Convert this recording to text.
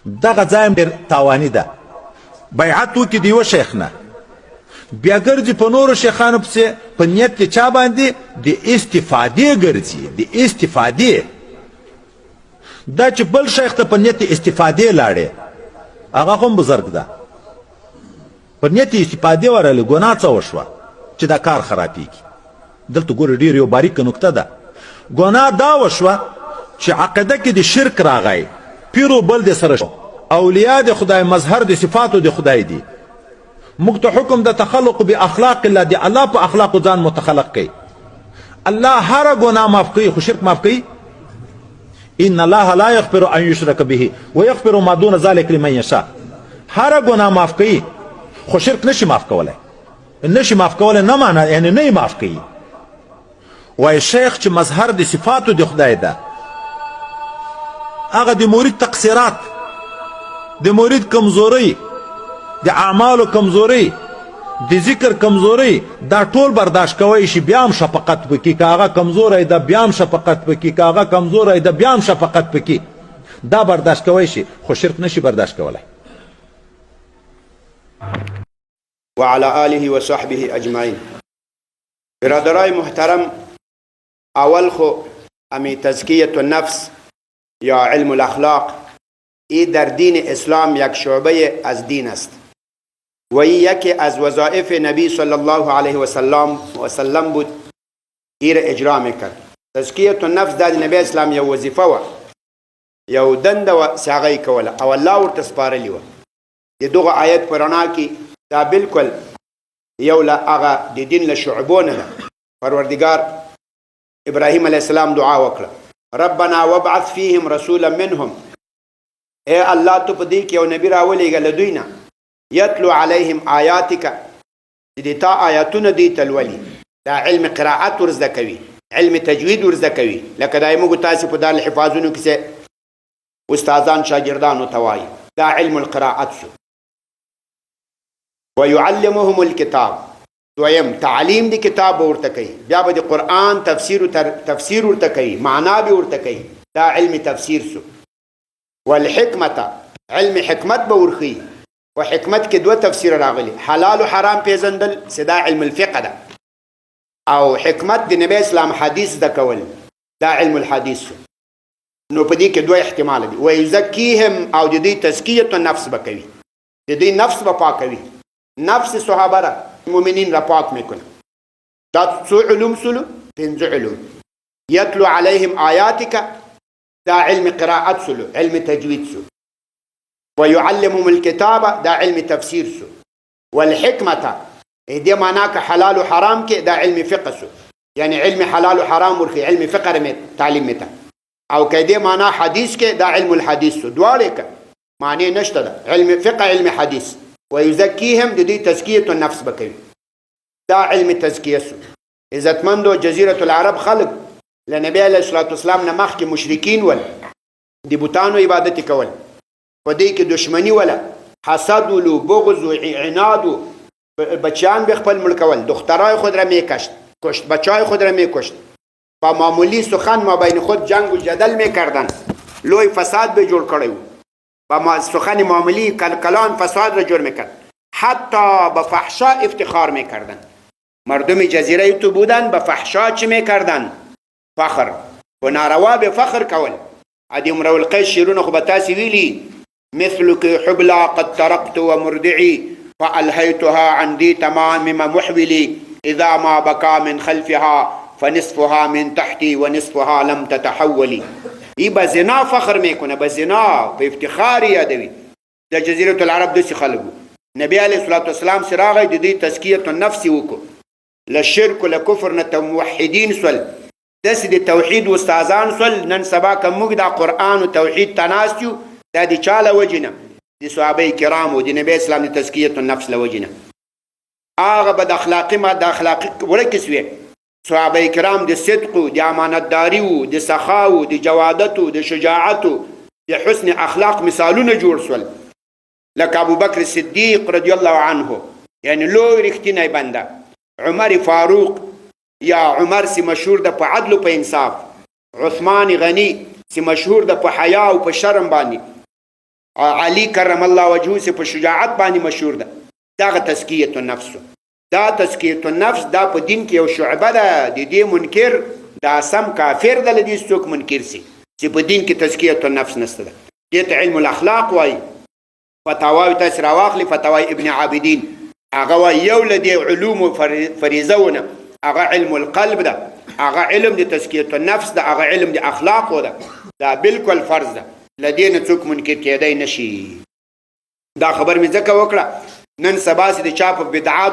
دغه ځای ډېر تاواني ده. بیعت وکړي د یوه شیخ نه، بیا ګرځي په نورو شیخانو پسې په نیت کې چا باندې د استفادې ګرځي، د استفادې. دا چې بل شیخ ته په نیت استفادې لاړې، هغه هم بزرګ ده. په نیت استفادې ورغلې، ګناه څه وشوه چې دا کار خرابېږي؟ دلته ګوره ډېر یو باریکه نکته ده. ګناه دا وشوه چې عقیده کې د شرک راغی، پیر و بل د سره شو، اولیاء د خدای، مظهر د صفاتو د خدای دی. موږ ته حکم د تخلق باخلاق الله دی، الله په اخلاقو ځان متخلق کوي. الله هر ګناه معاف کوي، خو شرک معاف کوي. ان الله لا یغفر ان یشرک به ویغفر ما دون ذلک لمن یشاء. هر ګناه معاف کوي، خو شرک نشي معاف کولی. نشي معاف کولی نه معنی یعنی نه معاف کوي. وای شیخ چې مظهر د صفاتو د خدای ده، هغه د مرید تقصیرات، د مرید کمزوري، د اعمالو کمزوري، د ذکر کمزوري، دا ټول برداشت کوی شي. بیا هم شفقت پکې که هغه کمزوری ده، بیا هم شفقت پکې که هغه کمزوری ده، بیا هم شفقت پکې. دا برداشت کوی شي، خو شرک نشي برداشت کولی. وعلى آله وصحبه اجمعین. برادرای محترم، اول خو امی تزکیت النفس یا علم الاخلاق ای در دین اسلام یک شعبه از دین است و ای یکی از وظایف نبی صلی الله علیه وسلم بود. ای را اجرا میکرد. تزکیت النفس دا نبی اسلام یو وظیفه و یو دنده و ساغی کوله او الله ورته سپارلی و. د دغه آیت په رڼا کې دا بالکل یو له هغه د دین له شعبونه ده. پروردګار ابراهیم علیه السلام دعا وکړه، ربنا وابعث فیهم رسولا منهم. اے الله تو په دې کې یو نبی راولېږه له دوی نه، یتلو علیهم آیاتک، چې د تا آیاتونه دي تلولي. دا علم قرائت ورزده کوي، علم تجوید ورزده کوي. لکه دا موږ تاسې په دارالحفاظونو کې استادان شاګردانو ته وایي، دا علم القرائت شو. ويعلمهم الكتاب، دویم تعلیم دی کتاب ورته کوي. بیا به د قرآن تفسیر ورته کوي، معنا به ورته کوي. دا علم تفسیر شو. والحکمت، علم حکمت به ورخي. و حکمت کې دوه تفسیر راغلي، حلال و حرام پیژندل، دا علم الفقه ده. او حکمت د نبی اسلام حدیث ده کول، دا علم الحدیث شو. نو په دې کې دوه احتمال دي. ويزکیهم، او د دې تزکیه النفس به کوي، د دې نفس به پاکوي. نفس صحابه را مؤمنین را پاک میکنه. دا څو علوم سلو؟ 5 علوم. یتلو علیهم آیاتک، دا علم قراءت سلو، علم تجوید سو. ويعلمهم الكتاب، دا علم تفسیر سو. والحکمت، دې معنا که حلال و حرام کې، دا علم فقه سو. یعنی علم حلال و حرام ورخي، علم فقه تعلیم میته. او که دې معنا حدیث کې، دا علم الحدیث سو. دواړه که معنی نشته ده، علم فقه، علم حدیث. ويزکیهم، د دې تزکیه النفس بکوي. دا علم تزکیه سو. عزتمندو جزیره العرب خلق لنبی علیه الصلاة والسلام نه مخکې مشرکین ول، د بوتانو عبادت کول. په دې کې دشمنی ولا، حسد ولو، بغض و عناد، بچیان به خپل مړ کول، دخترای خود را میکشت، بچای خود را میکشت. با معمولی سخن ما بین خود جنگ و جدل میکردن، لوی فساد به جوړ کړی و. با سخن معاملی کلان فساد را جور میکرد. حتی به فحشا افتخار میکردن. مردم جزیره تو بودن، به فحشا چی میکردن؟ فخر و ناروا به فخر کول. ادی امرؤ القیس شیرون خو به تاسی ویلی، مثلک حبلا قد ترقت و مردعی فالهیتها عن دی تمام محولی اذا ما بکا من خلفها فنصفها من تحتی و نصفها لم تتحولی. ای با زنا فخر میکنه، با زنا په افتخار یادوي. د جزیره العرب دسی خلقو. نبی علیه الصلاة والسلام سراغی د دې تزکیه النفس وکړو. له شرک و له کفر نه موحدین سول، داسې د توحید استادان سول. نن سبا که موږ د قرآن و توحید تناست یو، دا د چا له وجې نه؟ د صحابه کرامو، د نبی اسلام د تزکیه النفس له وجې نه. هغه به د اخلاقي ورکې سوې. صحابه کرام د صدقو، د امانتداریو، د سخاو، د جوادتو، د شجاعتو، د حسن اخلاق مثالونه جوړ سول. لکه ابو بکر صدیق رضی الله عنه، یعنی لوی رښتینی بنده. عمر فاروق، یا عمر سی مشهور ده په عدل او په انصاف. عثمان غنی سی مشهور ده په حیا او په شرم باندې. علي کرم الله وجهه سے په شجاعت باندې مشهور ده. دغه تزکیه النفس، دا تزکیه النفس دا په دین کې یو شعبه ده. د دې منکر دا سم کافر ده، لدې څوک منکر سي چې په دین کې تزکیه النفس نشته ده. دې ته علم الاخلاق وایي. فتاوی تاسو راواخلي، فتاوی ابن عابدین، هغه وایي یو له دې علومو فریضهونه هغه علم القلب ده، هغه علم د تزکیه النفس ده، هغه علم د اخلاقو ده. دا بالکل فرض ده، لدې نه څوک منکر کېدی نشي. دا خبر مې ځکه وکړه نن سبا چې د چا په بدعات